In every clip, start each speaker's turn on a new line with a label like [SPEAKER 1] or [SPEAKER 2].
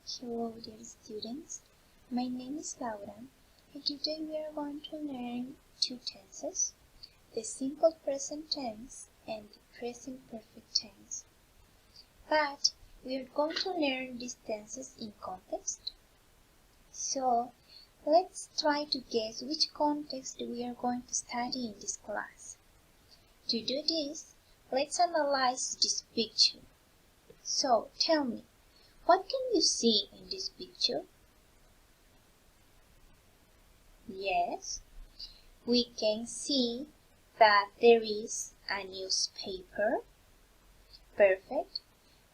[SPEAKER 1] Hello dear students, my name is Laura and today we are going to learn two tenses, the simple present tense and the present perfect tense. But we are going to learn these tenses in context. So let's try to guess which context we are going to study in this class. To do this, let's analyze this picture. So tell me, what can you see in this picture? Yes, we can see that there is a newspaper. Perfect.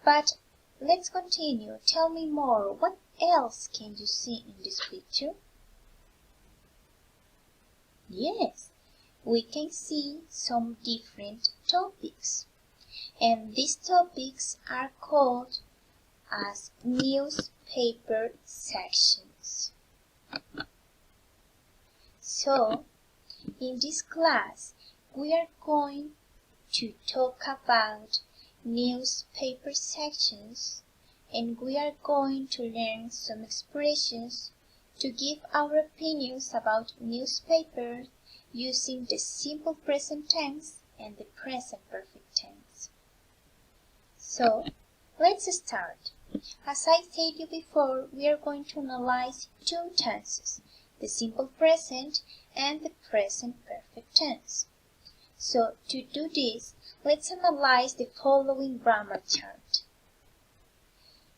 [SPEAKER 1] But let's continue. Tell me more. What else can you see in this picture? Yes, we can see some different topics. And these topics are called as newspaper sections. So, in this class, we are going to talk about newspaper sections and we are going to learn some expressions to give our opinions about newspapers using the simple present tense and the present perfect tense. So, let's start. As I said you before, we are going to analyze two tenses, the simple present and the present perfect tense. So, to do this, let's analyze the following grammar chart.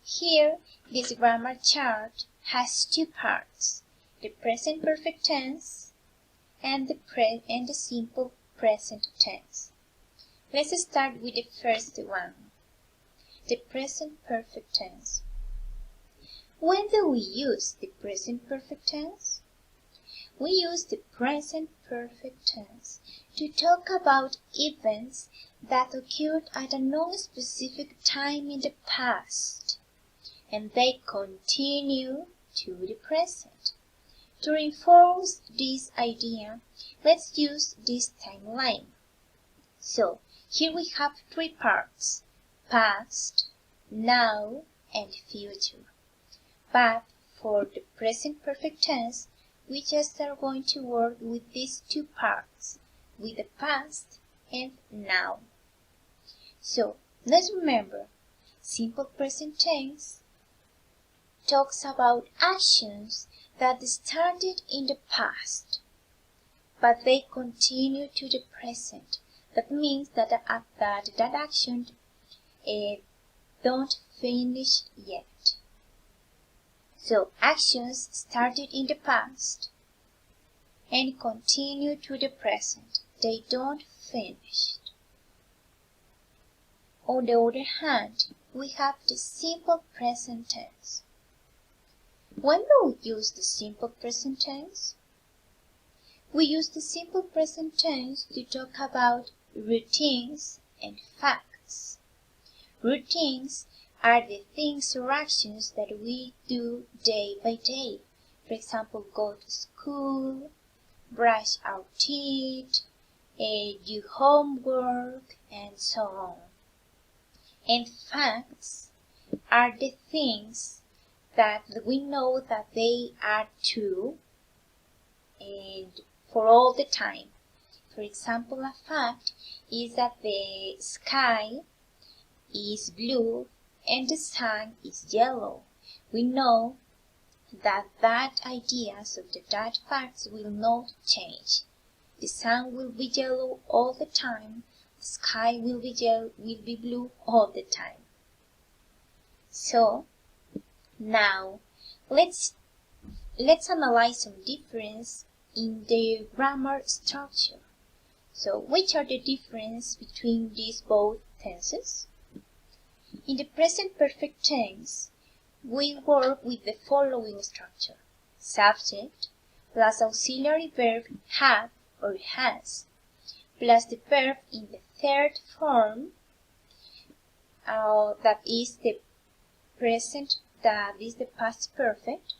[SPEAKER 1] Here, this grammar chart has two parts, the present perfect tense and the simple present tense. Let's start with the first one, the present perfect tense. When do we use the present perfect tense? We use the present perfect tense to talk about events that occurred at a non-specific time in the past, and they continue to the present. To reinforce this idea, let's use this timeline. So, here we have three parts, past, now, and future. But for the present perfect tense, we just are going to work with these two parts, with the past and now. So, let's remember, simple present tense talks about actions that started in the past, but they continue to the present. That means that that action don't finish yet. So actions started in the past and continue to the present. They don't finish. On the other hand, we have the simple present tense. When do we use the simple present tense? We use the simple present tense to talk about routines and facts. Routines are the things or actions that we do day by day. For example, go to school, brush our teeth, do homework, and so on. And facts are the things that we know that they are true and for all the time. For example, a fact is that the sky is blue and the sun is yellow. We know that ideas of that facts will not change. The sun will be yellow all the time. The sky will be blue all the time. So now let's analyze some difference in the grammar structure. So which are the difference between these both tenses? In the present perfect tense, we work with the following structure. Subject plus auxiliary verb have or has, plus the verb in the third form, that is the present, that is the past perfect,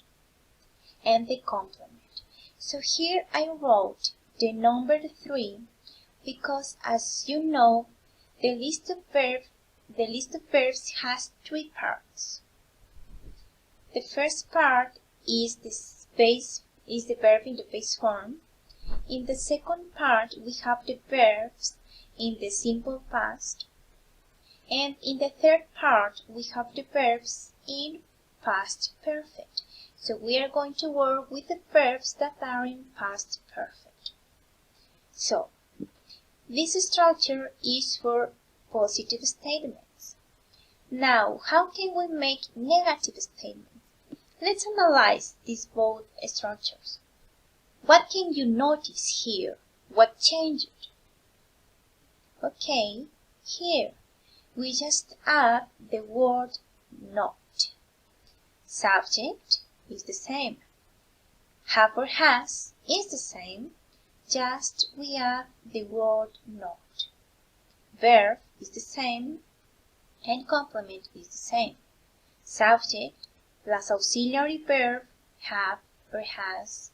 [SPEAKER 1] and the complement. So here I wrote the number 3 because, as you know, the list of verbs has three parts. The first part is the verb in the base form. In the second part, we have the verbs in the simple past. And in the third part, we have the verbs in past perfect. So we are going to work with the verbs that are in past perfect. So, this structure is for positive statements. Now, how can we make negative statements? Let's analyze these both structures. What can you notice here? What changed? Okay, here we just add the word not. Subject is the same. Have or has is the same, just we add the word not. Verb is the same, and complement is the same. Subject plus auxiliary verb have or has,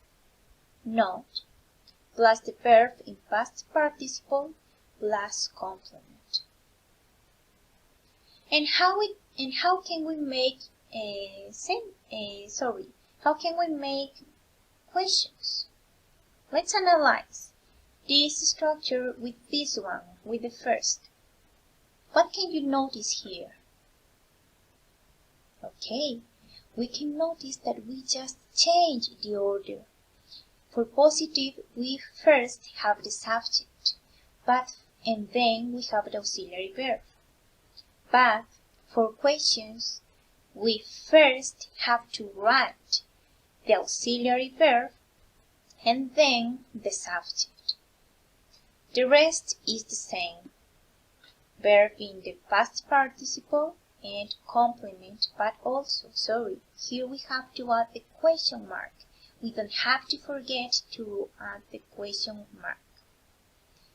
[SPEAKER 1] not, plus the verb in past participle plus complement. And how can we make questions? Let's analyze this structure with this one, with the first. What can you notice here? Okay, we can notice that we just change the order. For positive, we first have the subject, and then we have the auxiliary verb. But for questions, we first have to write the auxiliary verb and then the subject. The rest is the same. Verb in the past participle and complement, but also, here we have to add the question mark. We don't have to forget to add the question mark.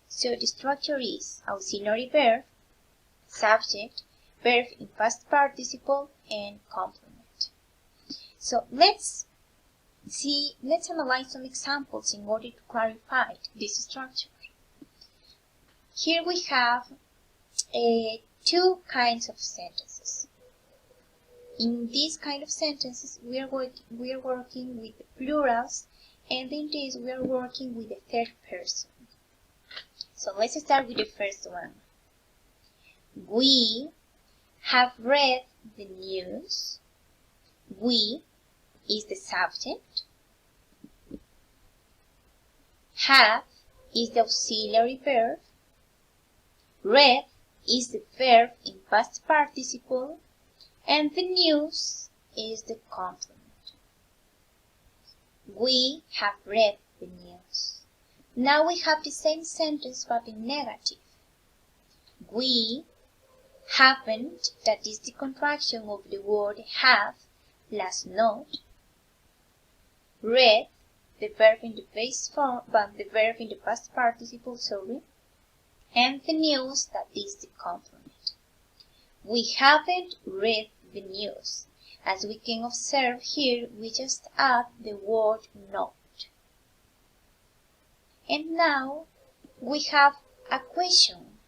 [SPEAKER 1] So the structure is auxiliary verb, subject, verb in past participle, and complement. So let's analyze some examples in order to clarify this structure. Here we have two kinds of sentences. In these kind of sentences, we are working with the plurals, and in this we are working with the third person. So let's start with the first one. We have read the news. We is the subject. Have is the auxiliary verb. Read is the verb in past participle. And the news is the complement. We have read the news. Now we have the same sentence but in negative. We haven't, that is the contraction of the word have plus not, read, the verb in the base form, but the verb in the past participle, and the news, that is the complement. We haven't read the news. As we can observe here, we just add the word not. And now we have a question.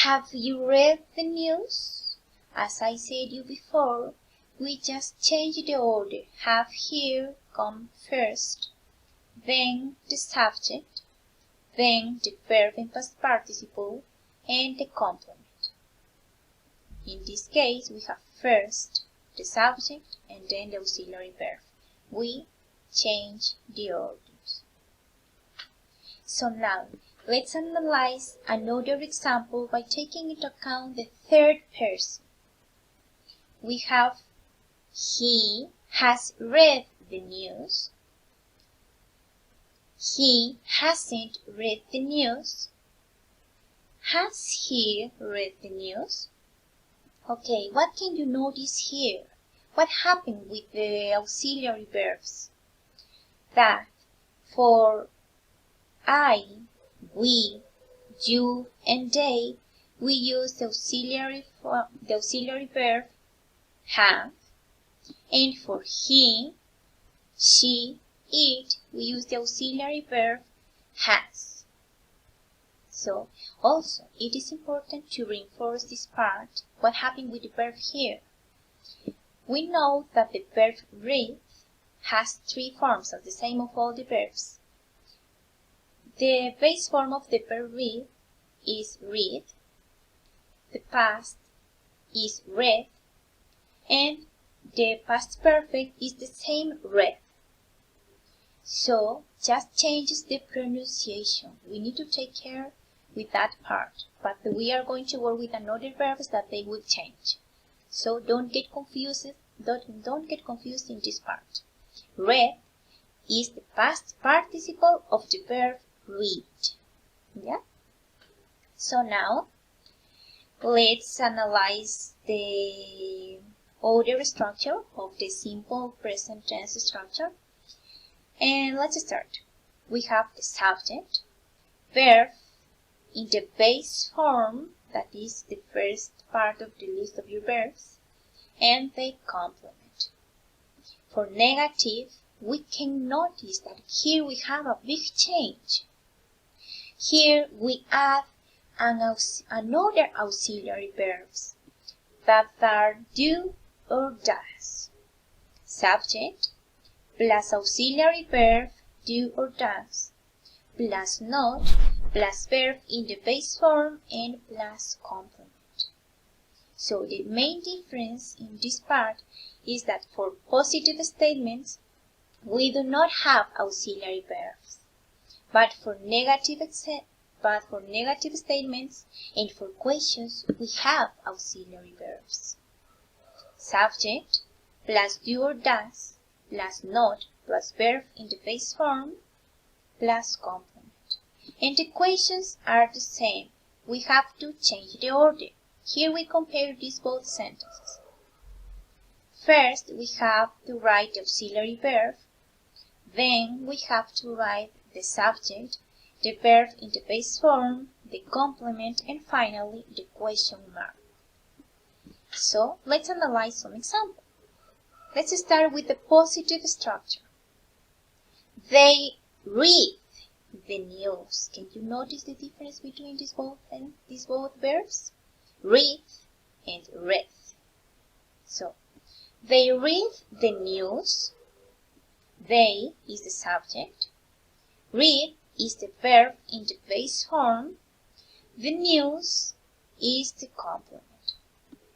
[SPEAKER 1] Have you read the news? As I said you before, we just change the order. Have here come first, then the subject, then the verb in past participle, and the complement. In this case, we have first the subject and then the auxiliary verb. We change the orders. So now, let's analyze another example by taking into account the third person. We have he has read the news. He hasn't read the news. Has he read the news? Okay, what can you notice here? What happened with the auxiliary verbs? That for I, we, you, and they, we use the auxiliary verb have, and for he, she, it, we use the auxiliary verb has. So, also, it is important to reinforce this part. What happened with the verb here? We know that the verb read has three forms, as the same of all the verbs. The base form of the verb read is read, the past is read, and the past perfect is the same read. So just changes the pronunciation. We need to take care with that part, but we are going to work with another verbs that they will change. So don't get confused. Don't get confused in this part. Read is the past participle of the verb read. Yeah. So now let's analyze the order structure of the simple present tense structure. And let's start. We have the subject, verb in the base form, that is the first part of the list of your verbs, and the complement. For negative, we can notice that here we have a big change. Here we add another auxiliary verbs that are do or does. Subject plus auxiliary verb do or does, plus not, plus verb in the base form, and plus complement. So the main difference in this part is that for positive statements, we do not have auxiliary verbs, but for negative statements and for questions, we have auxiliary verbs. Subject plus do or does, plus not, plus verb in the base form, plus complement. And the questions are the same. We have to change the order. Here we compare these both sentences. First, we have to write the auxiliary verb. Then we have to write the subject, the verb in the base form, the complement, and finally the question mark. So let's analyze some examples. Let's start with the positive structure. They read the news. Can you notice the difference between these both verbs? Read and read. So, they read the news. They is the subject. Read is the verb in the base form. The news is the complement.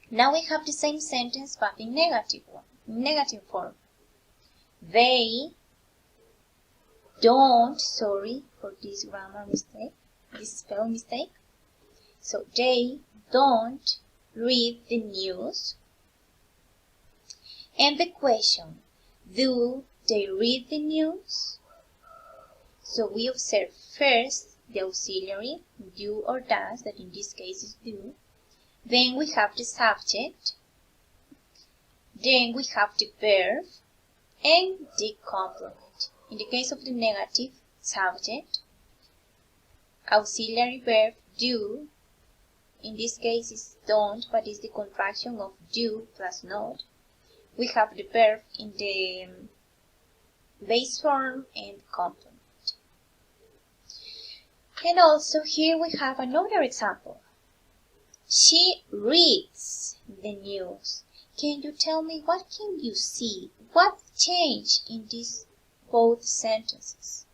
[SPEAKER 1] Now we have the same sentence but in negative form. They don't, sorry for this grammar mistake, this spell mistake. So they don't read the news. And the question, do they read the news? So we observe first the auxiliary, do or does, that in this case is do. Then we have the subject. Then we have the verb and the complement. In the case of the negative, subject, auxiliary verb do. In this case is don't, but it's the contraction of do plus not. We have the verb in the base form and complement. And also here we have another example. She reads the news. Can you tell me what can you see? What changed in these both sentences?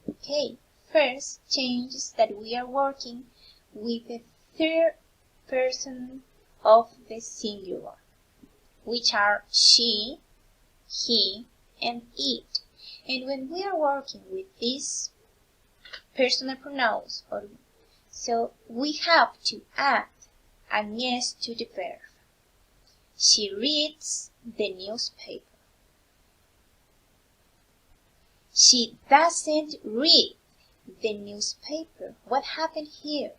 [SPEAKER 1] Okay, first change is that we are working with the third person of the singular, which are she, he, and it. And when we are working with these personal pronouns, so we have to add an S to the verb. She reads the newspaper. She doesn't read the newspaper. What happened here?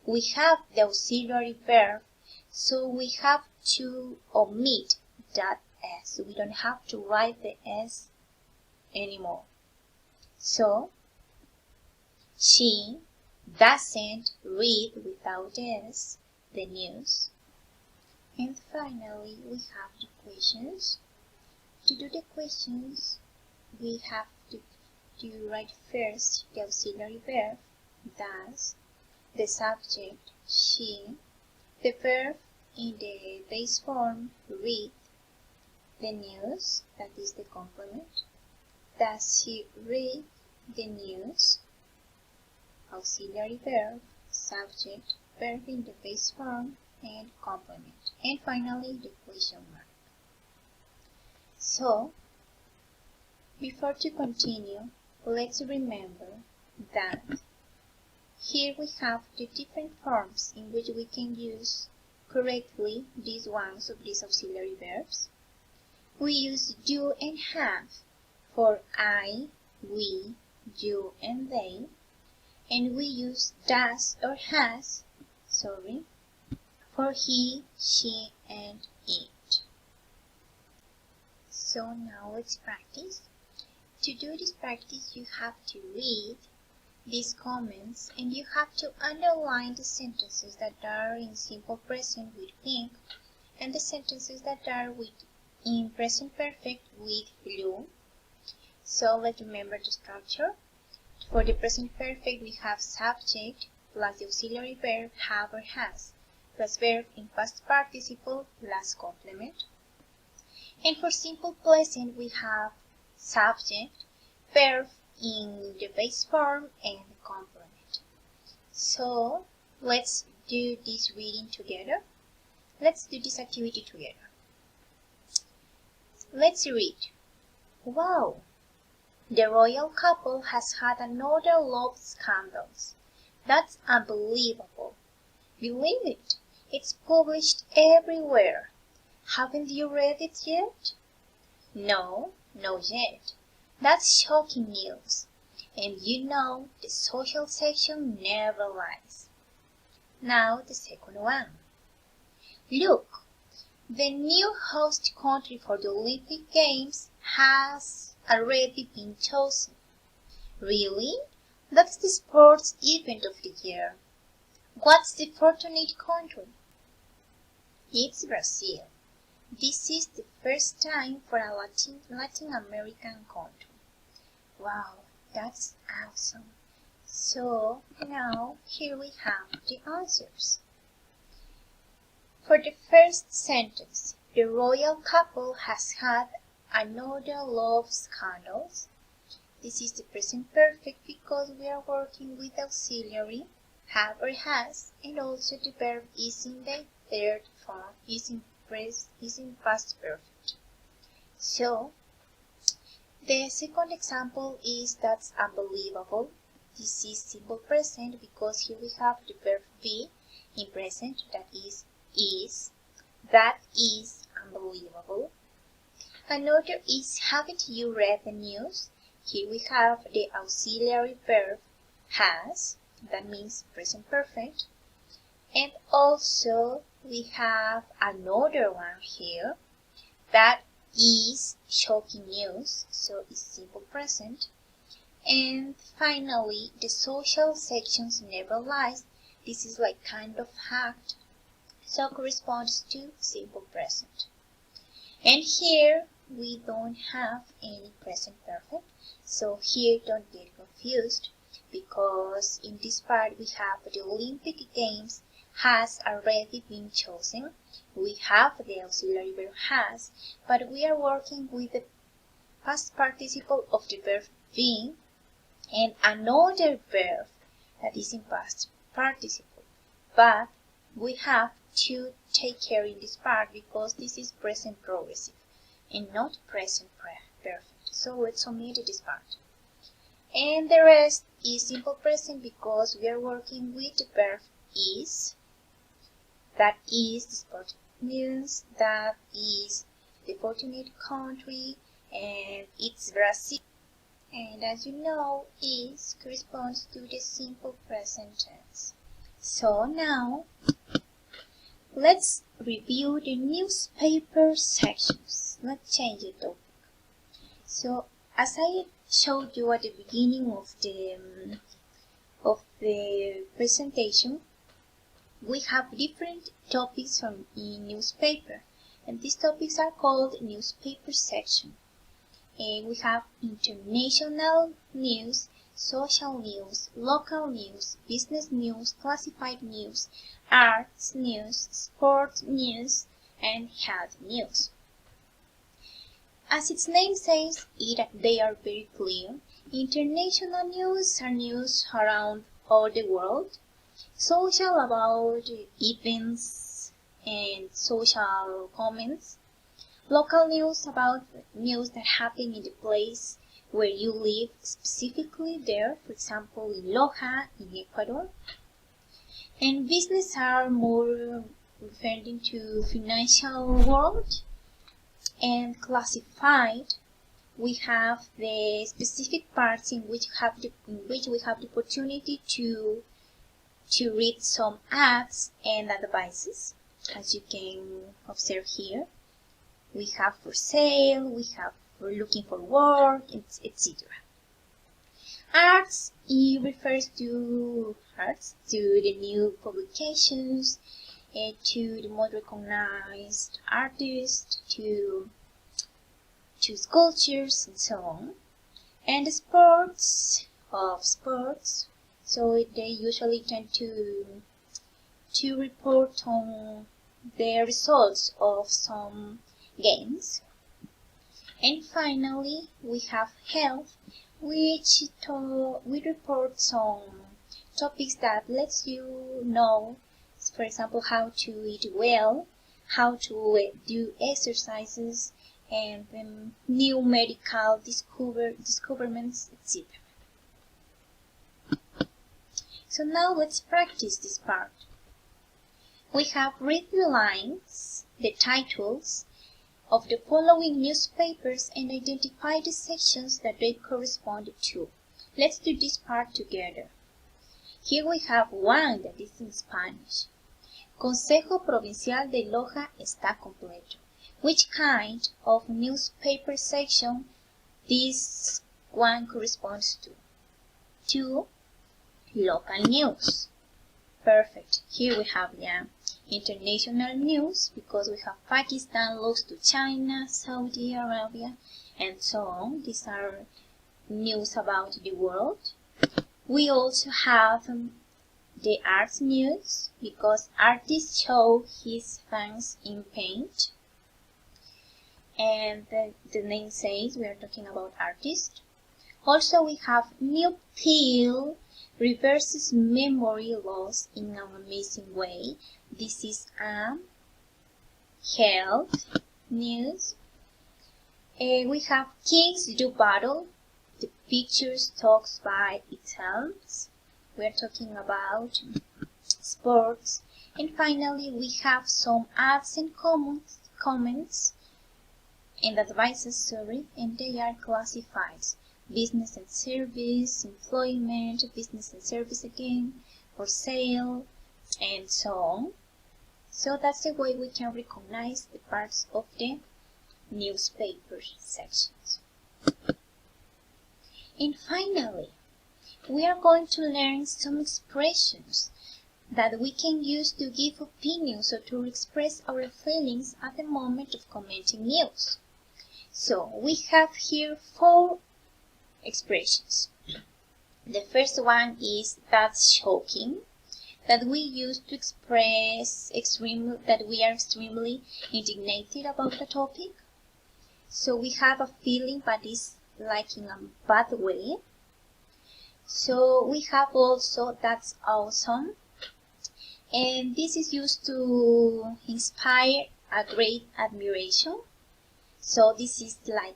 [SPEAKER 1] We have the auxiliary verb, so we have to omit that S. We don't have to write the S anymore. So, she doesn't read without S the news. And finally, we have the questions. To do the questions, we have to write first the auxiliary verb, does, the subject, she, the verb, in the base form read the news, that is the complement. Does she read the news? Auxiliary verb, subject, verb in the base form, and complement. And finally, the question mark. So, before to continue, let's remember that here we have the different forms in which we can use correctly these ones of these auxiliary verbs. We use do and have for I, we, you, and they, and we use does or has, for he, she, and it. So now let's practice. To do this practice, you have to read these comments and you have to underline the sentences that are in simple present with pink and the sentences that are in present perfect with blue. So let's remember the structure. For the present perfect, we have subject plus the auxiliary verb have or has, plus verb in past participle plus complement. And for simple present, we have subject, verb in the base form, and complement. So let's do this reading together. Let's do this activity together. Let's read. Wow! The royal couple has had another love scandal. That's unbelievable. Believe it, it's published everywhere. Haven't you read it yet? No, not yet. That's shocking news. And you know the social section never lies. Now the second one. Look, the new host country for the Olympic Games has already been chosen. Really? That's the sports event of the year. What's the fortunate country? It's Brazil. This is the first time for a Latin American country. Wow, that's awesome. So now here we have the answers. For the first sentence, the royal couple has had another love scandal. This is the present perfect because we are working with auxiliary, have or has, and also the verb is in the third form, is in past perfect. So, the second example is that's unbelievable. This is simple present because here we have the verb be in present, that is. That is unbelievable. Another is haven't you read the news? Here we have the auxiliary verb has, that means present perfect. And also we have another one here that is shocking news, so it's simple present. And finally the social sections never lies. This is like kind of hacked, so corresponds to simple present. And here we don't have any present perfect, so here don't get confused because in this part we have the Olympic Games has already been chosen. We have the auxiliary verb has, but we are working with the past participle of the verb being and another verb that is in past participle. But we have to take care in this part because this is present progressive and not present perfect. So let's omit this part. And the rest is simple present because we are working with the verb is. That is the sport news, that is the fortunate country, and it's Brazil. And as you know, is corresponds to the simple present tense. So now, let's review the newspaper sections. Let's change the topic. So, as I showed you at the beginning of the presentation, we have different topics in newspaper, and these topics are called newspaper section. And we have international news, social news, local news, business news, classified news, arts news, sport news, and health news. As its name says, they are very clear. International news are news around all the world. Social about events and social comments. Local news about news that happen in the place where you live, specifically there, for example in Loja, in Ecuador. And business are more referring to financial world. And classified, we have the specific parts in which we have the opportunity to read some ads and advices, as you can observe here. We have for sale, we have for looking for work, etc. Arts, it refers to the new publications, to the most recognized artists, to sculptures and so on. And the sports, so they usually tend to report on the results of some games. And finally, we have health, which we report some topics that lets you know, for example, how to eat well, how to do exercises, and new medical discoveries, etc. So now let's practice this part. We have read the lines, the titles of the following newspapers, and identify the sections that they correspond to. Let's do this part together. Here we have one that is in Spanish. Consejo Provincial de Loja está completo. Which kind of newspaper section this one corresponds to? To local news. Perfect. Here we have the international news, because we have Pakistan lost to China, Saudi Arabia, and so on. These are news about the world. We also have the arts news, because artists show his fans in paint. And the name says we are talking about artists. Also we have new pill reverses memory loss in an amazing way. This is health news. We have Kings Do Battle. The pictures talks by itself. We are talking about sports. And finally we have some ads and comments and advices, and they are classified. Business and service, employment, business and service again, for sale, and so on. So that's the way we can recognize the parts of the newspaper sections. And finally, we are going to learn some expressions that we can use to give opinions or to express our feelings at the moment of commenting news. So we have here 4 expressions. The first one is "that's shocking," that we use to express that we are extremely indignated about the topic. So we have a feeling, but it's like in a bad way. So we have also "that's awesome," and this is used to inspire a great admiration. So this is like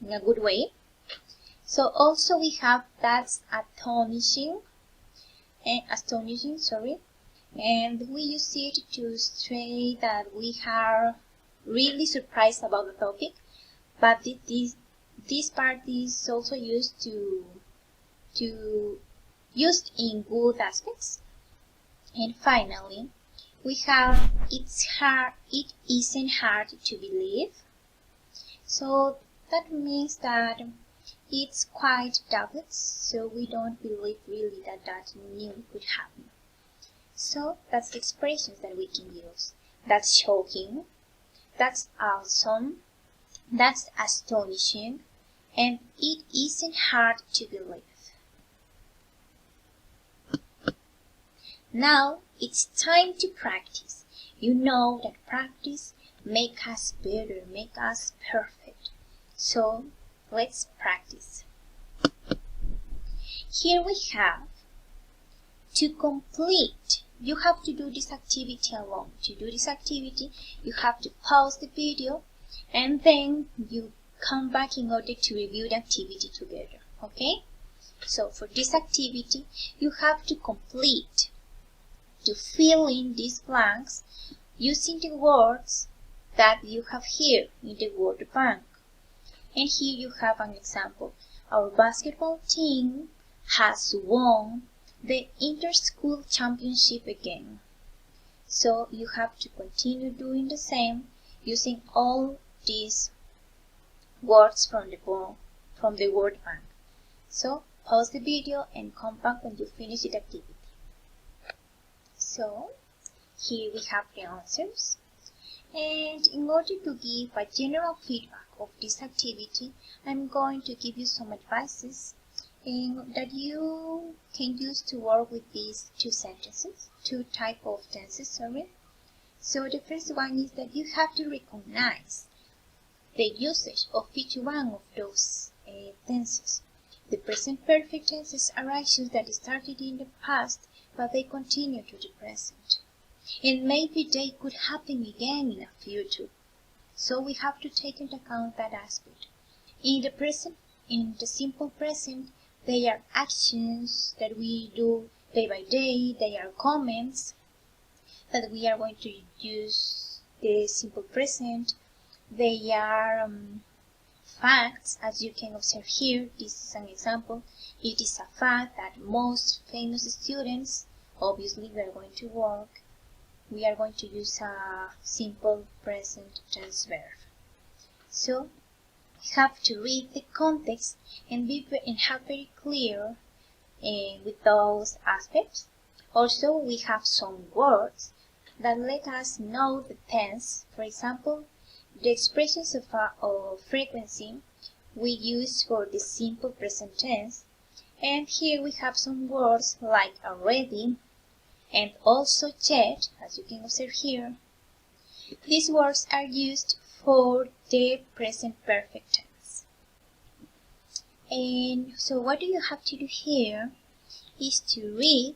[SPEAKER 1] in a good way. So also we have "that's astonishing," and we use it to say that we are really surprised about the topic, but this part is also used used in good aspects. And finally, we have "it isn't hard to believe." So that means that it's quite doubted, so we don't believe really that new could happen. So that's the expressions that we can use. That's shocking, that's awesome, that's astonishing, and it isn't hard to believe. Now it's time to practice. You know that practice makes us better, makes us perfect. So let's practice. Here we have to complete. You have to do this activity alone. To do this activity, you have to pause the video and then you come back in order to review the activity together. Okay? So for this activity, you have to complete, to fill in these blanks using the words that you have here in the word bank. And here you have an example. Our basketball team has won the inter-school championship again. So you have to continue doing the same using all these words from the word bank. So pause the video and come back when you finish the activity. So here we have the answers. And in order to give a general feedback of this activity, I'm going to give you some advices that you can use to work with these two type of tenses. So the first one is that you have to recognize the usage of each one of those tenses. The present perfect tenses are actions that started in the past, but they continue to the present. And maybe they could happen again in the future. So we have to take into account that aspect. In the simple present, they are actions that we do day by day. They are comments that we are going to use the simple present. They are facts, as you can observe here. This is an example. It is a fact that most famous students, obviously we are going to use a simple present tense verb. So we have to read the context and have very clear with those aspects. Also, we have some words that let us know the tense. For example, the expressions of frequency we use for the simple present tense. And here we have some words like already and also yet, as you can observe here. These words are used for the present perfect tense. And so what do you have to do here is to read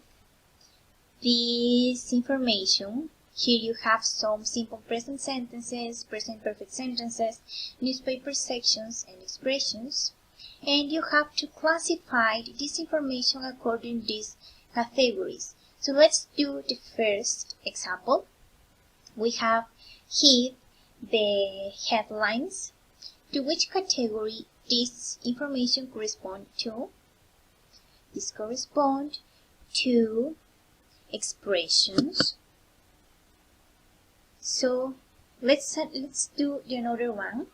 [SPEAKER 1] this information. Here you have some simple present sentences, present perfect sentences, newspaper sections and expressions. And you have to classify this information according to these categories. So let's do the first example. We have here the headlines. To which category this information corresponds to? This corresponds to expressions. So let's do another one.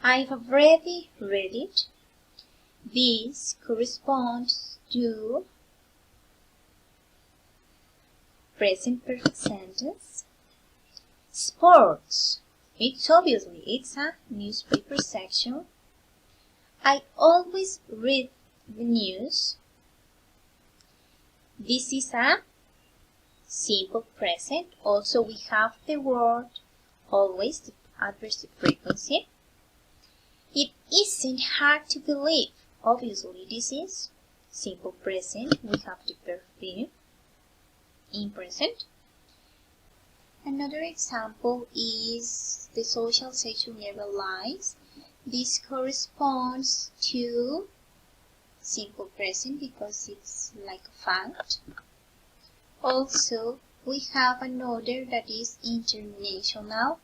[SPEAKER 1] I've already read it. This corresponds to present perfect sentence. Sports. It's a newspaper section. I always read the news. This is a simple present. Also we have the word always, the adverb frequency. It isn't hard to believe. Obviously this is simple present. We have the verb be in present. Another example is the social section never lies. This corresponds to simple present because it's like a fact. Also, we have another that is international.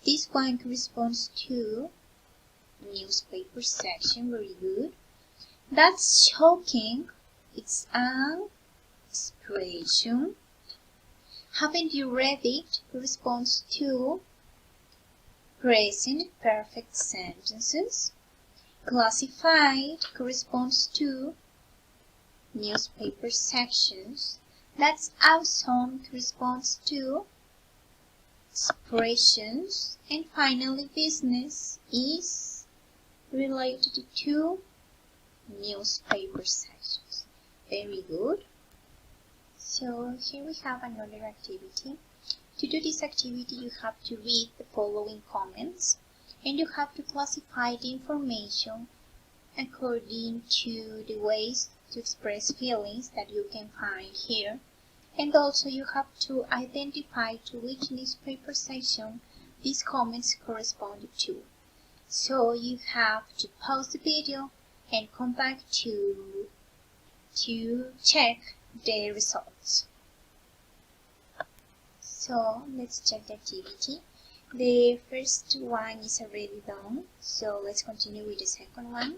[SPEAKER 1] This one corresponds to newspaper section. Very good. That's shocking. It's an expression. Haven't you read it? Corresponds to present perfect sentences. Classified corresponds to newspaper sections. That's awesome corresponds to expressions. And finally, business is related to newspaper sections. Very good. So here we have another activity. To do this activity, you have to read the following comments and you have to classify the information according to the ways to express feelings that you can find here. And also you have to identify to which newspaper section these comments correspond to. So you have to pause the video and come back to check the results. So let's check the activity. The first one is already done, so let's continue with the second one.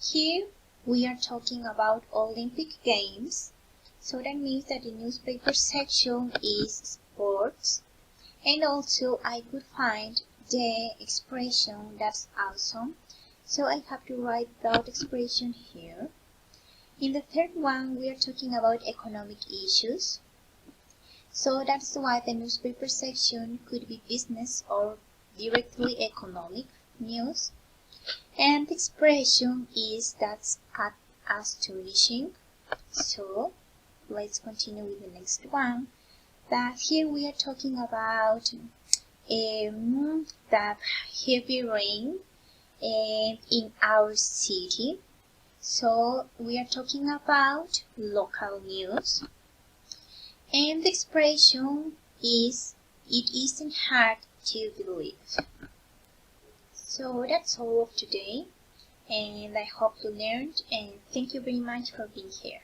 [SPEAKER 1] Here we are talking about Olympic Games, so that means that the newspaper section is sports, and also I could find the expression "that's awesome," so I have to write that expression here. In the third one we are talking about economic issues, so that's why the newspaper section could be business or directly economic news. And the expression is "that's astonishing." So let's continue with the next one. That here we are talking about that heavy rain in our city. So we are talking about local news. And the expression is "it isn't hard to believe." So that's all of today, and I hope you learned, and thank you very much for being here.